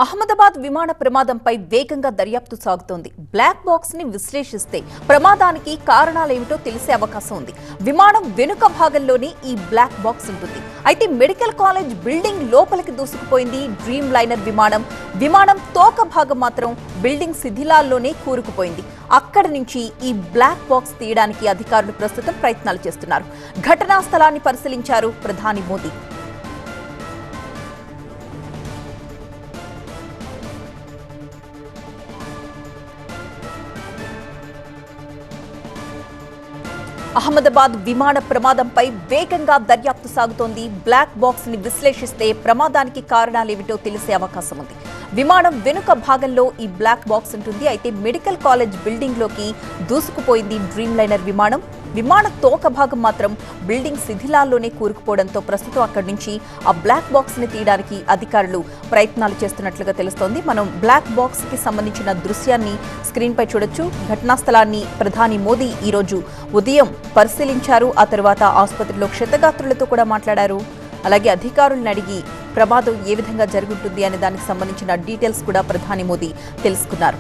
అహ్మదాబాద్ విమాన ప్రమాదంపై వేగంగా దర్యాప్తు సాగుతోంది. బ్లాక్ బాక్స్ ని విశ్లేషిస్తే ప్రమాదానికి కారణాలేమిటో తెలిసే అవకాశం ఉంది. విమానం వెనుక భాగంలోనే ఈ బ్లాక్ బాక్స్ ఉంటుంది. అయితే మెడికల్ కాలేజ్ బిల్డింగ్ లోపలికి దూసుకుపోయింది డ్రీమ్ లైనర్ విమానం. విమానం తోక భాగం మాత్రం బిల్డింగ్ శిథిలాల్లోనే కూరుకుపోయింది. అక్కడి నుంచి ఈ బ్లాక్ బాక్స్ తీయడానికి అధికారులు ప్రస్తుతం ప్రయత్నాలు చేస్తున్నారు. ఘటనా స్థలాన్ని పరిశీలించారు ప్రధాని మోదీ. అహ్మదాబాద్ విమాన ప్రమాదంపై వేగంగా దర్యాప్తు సాగుతోంది. బ్లాక్ బాక్స్ ని విశ్లేషిస్తే ప్రమాదానికి కారణాలేమిటో తెలిసే అవకాశం ఉంది. విమానం వెనుక భాగంలో ఈ బ్లాక్ బాక్స్ ఉంటుంది. అయితే మెడికల్ కాలేజ్ బిల్డింగ్ లోకి దూసుకుపోయింది డ్రీమ్ లైనర్ విమానం. విమాన తోక భాగం మాత్రం బిల్డింగ్ శిథిలాల్లోనే కూరుకుపోవడంతో ప్రస్తుతం అక్కడి నుంచి ఆ బ్లాక్ బాక్స్ ని తీయడానికి అధికారులు ప్రయత్నాలు చేస్తున్నట్లుగా తెలుస్తోంది. మనం బ్లాక్ బాక్స్ కి సంబంధించిన దృశ్యాన్ని స్క్రీన్ పై చూడొచ్చు. ఘటనా స్థలాన్ని ప్రధాని మోదీ ఈ రోజు ఉదయం పరిశీలించారు. ఆ తర్వాత ఆసుపత్రిలో క్షతగాత్రులతో కూడా మాట్లాడారు. అలాగే అధికారులను అడిగి ప్రమాదం ఏ విధంగా జరుగుతుంది అనే దానికి సంబంధించిన డీటెయిల్స్ కూడా ప్రధాని మోదీ తెలుసుకున్నారు.